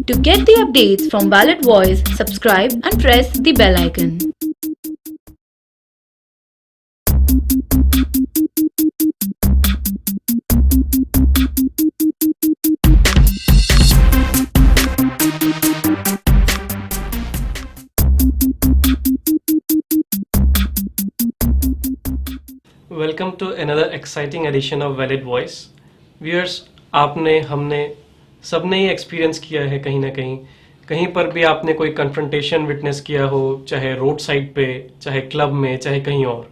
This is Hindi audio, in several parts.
To get the updates from Valid Voice, subscribe and press the bell icon. Welcome to another exciting edition of valid voice. Viewers, आपने हमने सबने ये एक्सपीरियंस किया है कहीं ना कहीं पर भी आपने कोई कन्फ्रंटेशन विटनेस किया हो, चाहे रोड साइड पे, चाहे क्लब में, चाहे कहीं और।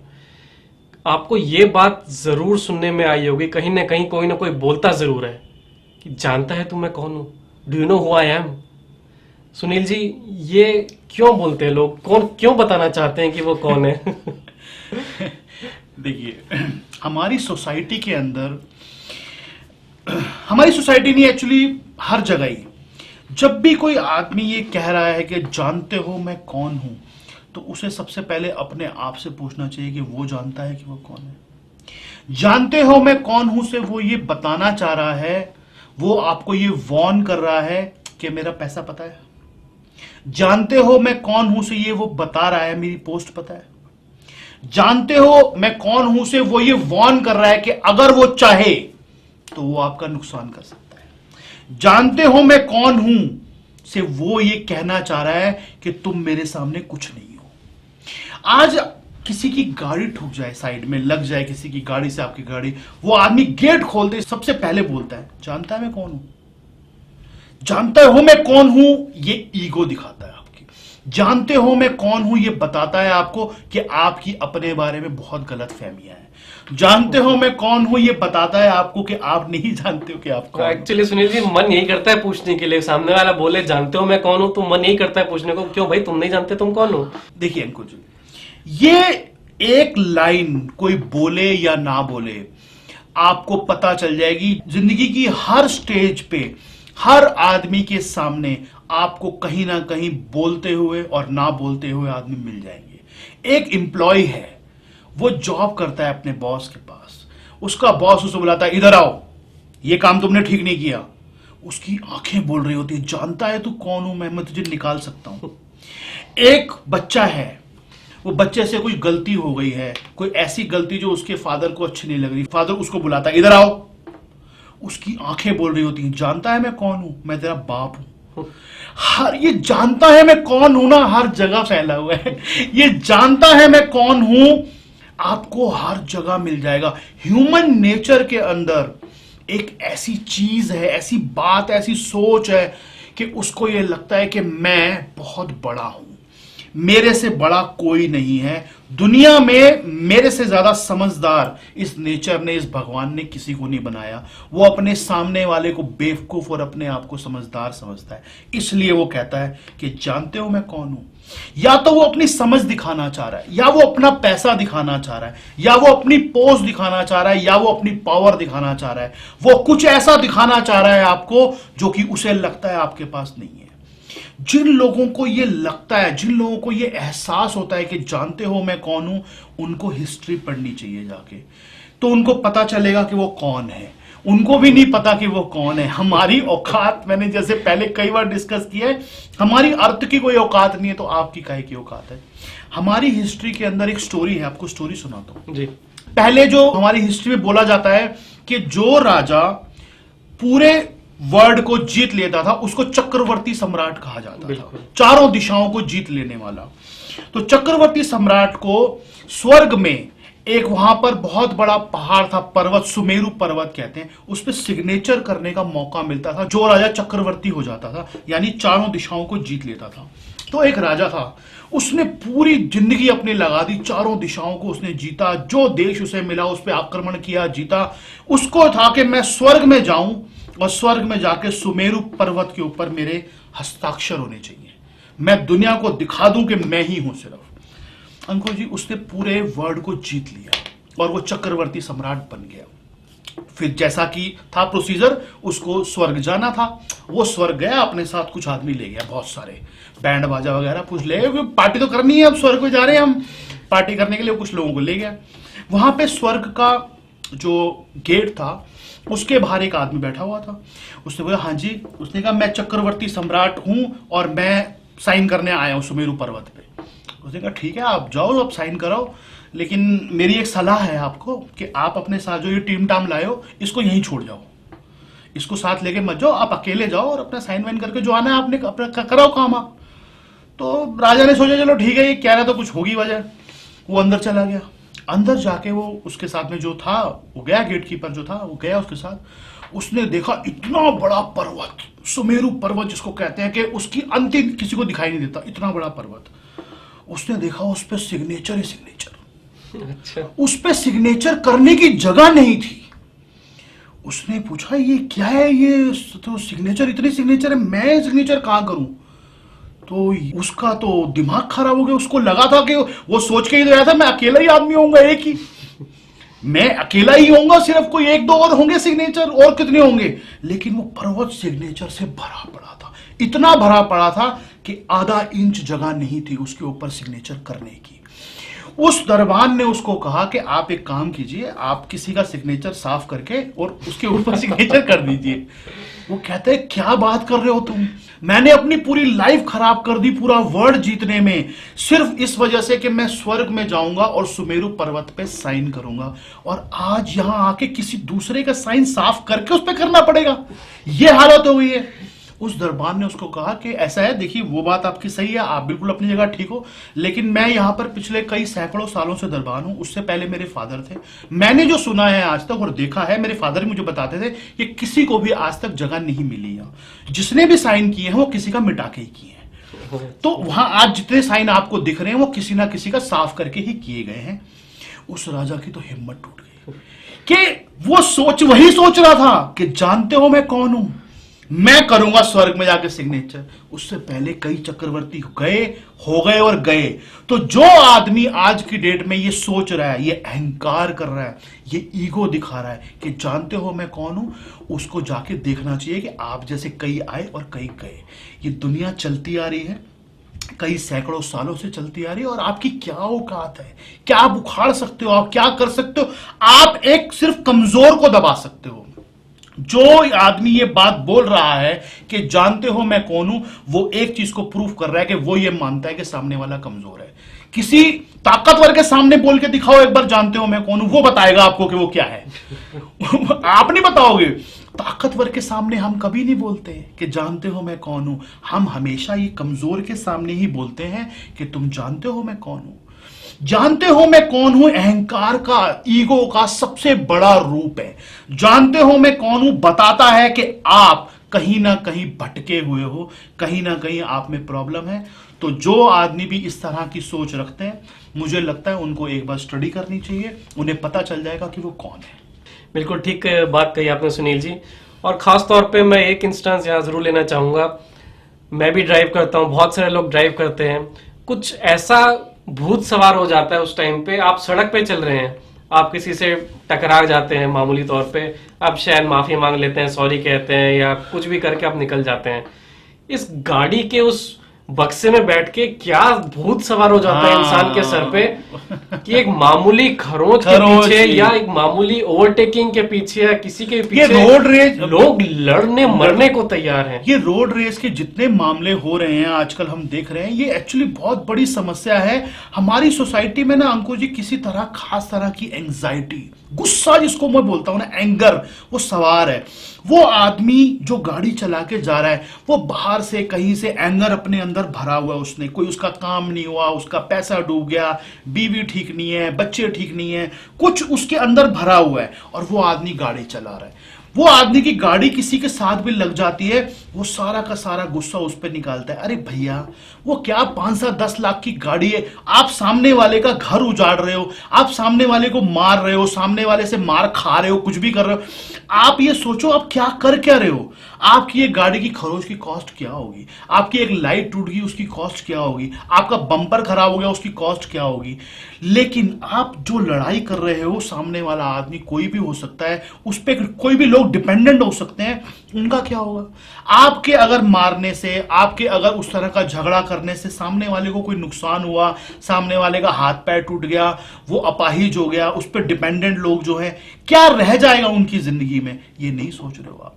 आपको ये बात ज़रूर सुनने में आई होगी, कहीं ना कहीं कोई ना कोई बोलता ज़रूर है कि जानता है तू मैं कौन हूँ, do you know who I am. Sunil ji, ये क्यों बोलते हैं लोग? कौन क्यों बताना चाहते हैं कि वो कौन है? देखिए, हमारी सोसाइटी के अंदर, हमारी सोसाइटी नहीं, एक्चुअली हर जगह ही, जब भी कोई आदमी ये कह रहा है कि जानते हो मैं कौन हूं, तो उसे सबसे पहले अपने आप से पूछना चाहिए कि वो जानता है कि वो कौन है। जानते हो मैं कौन हूं से वो ये बताना चाह रहा है, वो आपको ये वॉर्न कर रहा है कि मेरा पैसा पता है। जानते हो मैं कौन हूं से ये वो बता रहा है मेरी पोस्ट पता है। जानते हो मैं कौन हूं से वो ये वॉर्न कर रहा है कि अगर वो चाहे तो वो आपका नुकसान कर सकता है। जानते हो मैं कौन हूं से वो ये कहना चाह रहा है कि तुम मेरे सामने कुछ नहीं हो। आज किसी की गाड़ी ठुक जाए, साइड में लग जाए किसी की गाड़ी से आपकी गाड़ी, वो आदमी गेट खोलते सबसे पहले बोलता है जानता है मैं कौन हूं। जानते हो मैं कौन हूं, ये ईगो दिखाता है। जानते हो मैं कौन हूं ये बताता है आपको कि आपकी अपने बारे में बहुत गलत फहमियां हैं। जानते हो मैं कौन हूं ये बताता है आपको कि आप नहीं जानते हो कि आप कौन हो। एक्चुअली सुनील जी, मन यही करता है पूछने के लिए, सामने वाला बोले जानते हो मैं कौन हूं, तो मन यही करता है पूछने को, क्यों भाई तुम नहीं जानते तुम कौन हो? देखिए अंकुर जी, ये एक लाइन कोई बोले या ना बोले आपको पता चल जाएगी। जिंदगी की हर स्टेज पे हर आदमी के सामने आपको कहीं ना कहीं बोलते हुए और ना बोलते हुए आदमी मिल जाएंगे। एक एम्प्लॉय है, वो जॉब करता है अपने बॉस के पास, उसका बॉस उसे बुलाता है इधर आओ, ये काम तुमने ठीक नहीं किया। उसकी आंखें बोल रही होती है जानता है तू कौन हूं मैं तुझे निकाल सकता हूं। एक बच्चा है, वो बच्चे से कोई गलती हो गई है, कोई ऐसी गलती जो उसके फादर को अच्छी नहीं लग रही, फादर उसको बुलाता है इधर आओ। उसकी आंखें बोल रही होती हैं जानता है मैं कौन हूं, मैं तेरा बाप हूं। हर ये जानता है मैं कौन हूं ना हर जगह फैला हुआ है। ये जानता है मैं कौन हूं आपको हर जगह मिल जाएगा। ह्यूमन नेचर के अंदर एक ऐसी चीज है, ऐसी बात, ऐसी सोच है कि उसको ये लगता है कि मैं बहुत बड़ा हूं, मेरे से बड़ा कोई नहीं है दुनिया में, मेरे से ज्यादा समझदार इस नेचर ने, इस भगवान ने किसी को नहीं बनाया। वो अपने सामने वाले को बेवकूफ और अपने आप को समझदार समझता है, इसलिए वो कहता है कि जानते हो मैं कौन हूं। या तो वो अपनी समझ दिखाना चाह रहा है, या वो अपना पैसा दिखाना चाह रहा है, या वो अपनी पोस्ट दिखाना चाह रहा है, या वो अपनी पावर दिखाना चाह रहा है। वो कुछ ऐसा दिखाना चाह रहा है आपको जो कि उसे लगता है आपके पास नहीं है। जिन लोगों को ये लगता है, जिन लोगों को ये एहसास होता है कि जानते हो मैं कौन हूं, उनको हिस्ट्री पढ़नी चाहिए जाके, तो उनको पता चलेगा कि वो कौन है। उनको भी नहीं पता कि वो कौन है। हमारी औकात, मैंने जैसे पहले कई बार डिस्कस किया है, हमारी अर्थ की कोई औकात नहीं है, तो आपकी काहे की औकात है। हमारी हिस्ट्री के अंदर एक स्टोरी है, आपको स्टोरी सुनाता हूं जी। पहले जो हमारी हिस्ट्री में बोला जाता है कि जो राजा पूरे वर्ल्ड को जीत लेता था उसको चक्रवर्ती सम्राट कहा जाता था, चारों दिशाओं को जीत लेने वाला। तो चक्रवर्ती सम्राट को स्वर्ग में एक वहां पर बहुत बड़ा पहाड़ था, पर्वत, सुमेरु पर्वत कहते हैं, उस पर सिग्नेचर करने का मौका मिलता था जो राजा चक्रवर्ती हो जाता था, यानी चारों दिशाओं को जीत लेता था। तो एक राजा था, उसने पूरी जिंदगी अपनी लगा दी, चारों दिशाओं को उसने जीता, जो देश उसे मिला उस पर आक्रमण किया, जीता। उसको था कि मैं स्वर्ग में जाऊं और स्वर्ग में जाके सुमेरु पर्वत के ऊपर मेरे हस्ताक्षर होने चाहिए, मैं दुनिया को दिखा दूं कि मैं ही हूं सिर्फ। अंकुर जी, उसने पूरे वर्ल्ड को जीत लिया और वो चक्रवर्ती सम्राट बन गया। फिर जैसा कि था प्रोसीजर, उसको स्वर्ग जाना था, वो स्वर्ग गया, अपने साथ कुछ आदमी ले गया, बहुत सारे बैंड बाजा वगैरह कुछ ले गया, पार्टी तो करनी है, अब स्वर्ग में जा रहे हैं हम, पार्टी करने के लिए कुछ लोगों को ले गया। वहां पे स्वर्ग का जो गेट था उसके बाहर एक आदमी बैठा हुआ था। उसने बोला हाँ जी। उसने कहा मैं चक्रवर्ती सम्राट हूं और मैं साइन करने आया हूं सुमेरु पर्वत पे। उसने कहा ठीक है आप जाओ, आप साइन कराओ, लेकिन मेरी एक सलाह है आपको कि आप अपने साथ जो ये टीम टाम लाए हो इसको यहीं छोड़ जाओ, इसको साथ लेके मत जाओ, आप अकेले जाओ और अपना साइन वाइन करके जो आना है आपने अपना कराओ काम आप। तो राजा ने सोचा चलो ठीक है, ये कह रहा तो कुछ होगी वजह। वो अंदर चला गया। अंदर जाके वो उसके साथ में जो था वो गया, गेट कीपर जो था वो गया उसके साथ। उसने देखा इतना बड़ा पर्वत, सुमेरु पर्वत जिसको कहते हैं कि उसकी अंतिम किसी को दिखाई नहीं देता, इतना बड़ा पर्वत। उसने देखा उस पर सिग्नेचर ही सिग्नेचर। अच्छा। उस पर सिग्नेचर करने की जगह नहीं थी। उसने पूछा ये क्या है, ये तो सिग्नेचर, इतनी सिग्नेचर है, मैं सिग्नेचर कहां करूं। तो उसका तो दिमाग खराब हो गया। उसको लगा था कि वो सोच के ही गया था मैं अकेला ही आदमी होऊंगा, एक ही मैं अकेला ही होऊंगा, सिर्फ कोई एक दो और होंगे सिग्नेचर, और कितने होंगे। लेकिन वो पर्वत सिग्नेचर से भरा पड़ा था, इतना भरा पड़ा था कि आधा इंच जगह नहीं थी उसके ऊपर सिग्नेचर करने की। उस दरबान ने उसको कहा कि आप एक काम कीजिए, आप किसी का सिग्नेचर साफ करके और उसके ऊपर सिग्नेचर कर दीजिए। वो कहते हैं क्या बात कर रहे हो तुम, मैंने अपनी पूरी लाइफ खराब कर दी पूरा वर्ल्ड जीतने में, सिर्फ इस वजह से कि मैं स्वर्ग में जाऊंगा और सुमेरु पर्वत पे साइन करूंगा, और आज यहां आके किसी दूसरे का साइन साफ करके उस पर करना पड़ेगा। ये हालत हो गई है। उस दरबान ने उसको कहा कि ऐसा है, देखिए वो बात आपकी सही है, आप बिल्कुल अपनी जगह ठीक हो, लेकिन मैं यहां पर पिछले कई सैकड़ों सालों से दरबान हूं, उससे पहले मेरे फादर थे। मैंने जो सुना है आज तक और देखा है, मेरे फादर मुझे बताते थे कि किसी को भी आज तक जगह नहीं मिली है, जिसने भी साइन किए हैं वो किसी का मिटा के ही किए हैं। तो वहां आज जितने साइन आपको दिख रहे हैं वो किसी ना किसी का साफ करके ही किए गए हैं। उस राजा की तो हिम्मत टूट गई कि वो वही सोच रहा था कि जानते हो मैं कौन हूं, मैं करूंगा स्वर्ग में जाके सिग्नेचर। उससे पहले कई चक्रवर्ती हो गए और गए। तो जो आदमी आज की डेट में ये सोच रहा है, ये अहंकार कर रहा है, ये ईगो दिखा रहा है कि जानते हो मैं कौन हूं, उसको जाके देखना चाहिए कि आप जैसे कई आए और कई गए। ये दुनिया चलती आ रही है, कई सैकड़ों सालों से चलती आ रही है, और आपकी क्या औकात है, क्या आप उखाड़ सकते हो, आप क्या कर सकते हो। आप एक सिर्फ कमजोर को दबा सकते हो। जो आदमी ये बात बोल रहा है कि जानते हो मैं कौन हूं, वो एक चीज को प्रूफ कर रहा है कि वो ये मानता है कि सामने वाला कमजोर है। किसी ताकतवर के सामने बोल के दिखाओ एक बार जानते हो मैं कौन हूं, वो बताएगा आपको कि वो क्या है। आप नहीं बताओगे। ताकतवर के सामने हम कभी नहीं बोलते कि जानते हो मैं कौन हूं, हम हमेशा ये कमजोर के सामने ही बोलते हैं कि तुम जानते हो मैं कौन हूं। जानते हो मैं कौन हूं अहंकार का, ईगो का सबसे बड़ा रूप है। जानते हो मैं कौन हूं बताता है कि आप कहीं ना कहीं भटके हुए हो, कहीं ना कहीं आप में प्रॉब्लम है। तो जो आदमी भी इस तरह की सोच रखते हैं, मुझे लगता है उनको एक बार स्टडी करनी चाहिए, उन्हें पता चल जाएगा कि वो कौन है। बिल्कुल ठीक बात कही आपने सुनील जी। और खास तौर पे मैं एक इंस्टेंस यहाँ जरूर लेना चाहूंगा। मैं भी ड्राइव करता हूँ, बहुत सारे लोग ड्राइव करते हैं, कुछ ऐसा भूत सवार हो जाता है उस टाइम पे, आप सड़क पे चल रहे हैं, आप किसी से टकरा जाते हैं मामूली तौर पे, आप शायद माफी मांग लेते हैं, सॉरी कहते हैं या कुछ भी करके आप निकल जाते हैं। इस गाड़ी के उस बक्से में बैठ के क्या भूत सवार हो जाता है इंसान के सर पे कि एक मामूली खरोंच के पीछे या एक मामूली ओवरटेकिंग के पीछे या किसी के पीछे रोड रेस लोग लड़ने मरने को तैयार हैं। ये रोड रेस के जितने मामले हो रहे हैं आजकल हम देख रहे हैं, ये एक्चुअली बहुत बड़ी समस्या है हमारी सोसाइटी में ना अंकुर जी। किसी तरह खास तरह की एंजाइटी, गुस्सा जिसको मैं बोलता हूं ना, एंगर, वो सवार है। वो आदमी जो गाड़ी चला के जा रहा है, वो बाहर से कहीं से एंगर अपने अंदर भरा हुआ है। उसने कोई, उसका काम नहीं हुआ, उसका पैसा डूब गया, बीवी ठीक नहीं है, बच्चे ठीक नहीं है, कुछ उसके अंदर भरा हुआ है, और वो आदमी गाड़ी चला रहा है। वो आदमी की गाड़ी किसी के साथ भी लग जाती है, वो सारा का सारा गुस्सा उस पर निकालता है। अरे भैया, वो क्या 5-10 लाख की गाड़ी है, आप सामने वाले का घर उजाड़ रहे हो, आप सामने वाले को मार रहे हो, सामने वाले से मार खा रहे हो, कुछ भी कर रहे हो। आप ये सोचो आप क्या कर क्या रहे हो। आपकी ये गाड़ी की खरोच की कॉस्ट क्या होगी, आपकी एक लाइट टूट गई उसकी कॉस्ट क्या होगी, आपका बम्पर खराब हो गया उसकी कॉस्ट क्या होगी। लेकिन आप जो लड़ाई कर रहे हो, सामने वाला आदमी कोई भी हो सकता है, उस पर कोई भी लोग डिपेंडेंट हो सकते हैं, उनका क्या होगा। आपके अगर मारने से, आपके अगर उस तरह का झगड़ा करने से सामने वाले को कोई नुकसान हुआ, सामने वाले का हाथ पैर टूट गया, वो अपाहिज हो गया, उस पर डिपेंडेंट लोग जो है, क्या रह जाएगा उनकी जिंदगी में, ये नहीं सोच रहे हो आप।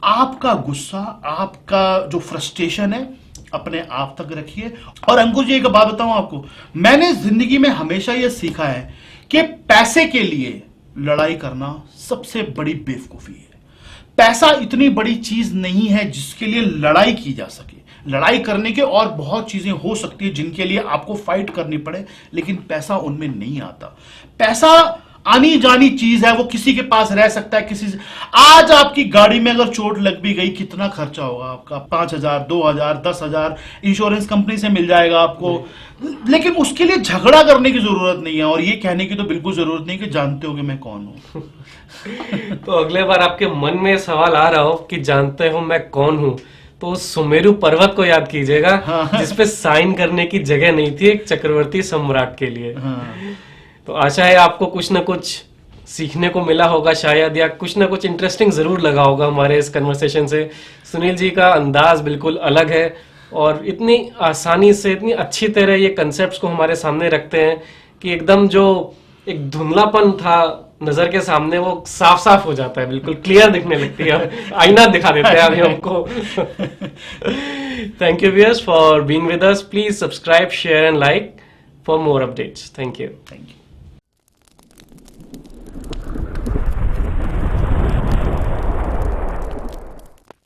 आपका गुस्सा, आपका जो फ्रस्ट्रेशन है, अपने आप तक रखिए। और अंकुर जी, एक बात बताऊं आपको, मैंने जिंदगी में हमेशा यह सीखा है कि पैसे के लिए लड़ाई करना सबसे बड़ी बेवकूफी है। पैसा इतनी बड़ी चीज नहीं है जिसके लिए लड़ाई की जा सके। लड़ाई करने के और बहुत चीजें हो सकती है जिनके लिए आपको फाइट करनी पड़े, लेकिन पैसा उनमें नहीं आता। पैसा आनी जानी चीज है, वो किसी के पास रह सकता है, किसी से। आज आपकी गाड़ी में अगर चोट लग भी गई, कितना खर्चा होगा आपका? 5,000, 2,000, 10,000 इंश्योरेंस कंपनी से मिल जाएगा आपको। लेकिन उसके लिए झगड़ा करने की जरूरत नहीं है, और ये कहने की तो बिल्कुल जरूरत नहीं कि जानते हो कि मैं कौन हूं। तो अगले बार आपके मन में सवाल आ रहा हो कि जानते हो मैं कौन हूं, तो उस सुमेरु पर्वत को याद कीजिएगा, जिसपे साइन करने की जगह नहीं थी एक चक्रवर्ती सम्राट के लिए। तो आशा है आपको कुछ ना कुछ सीखने को मिला होगा शायद, या कुछ ना कुछ इंटरेस्टिंग जरूर लगा होगा हमारे इस कन्वर्सेशन से। सुनील जी का अंदाज बिल्कुल अलग है, और इतनी आसानी से, इतनी अच्छी तरह ये कंसेप्ट्स को हमारे सामने रखते हैं कि एकदम जो एक धुंधलापन था नजर के सामने, वो साफ साफ हो जाता है, बिल्कुल क्लियर दिखने लगती है, आईना दिखा देते हैं अभी हमको। Thank you viewers for being with us. Please subscribe, share and like for more updates. Thank you.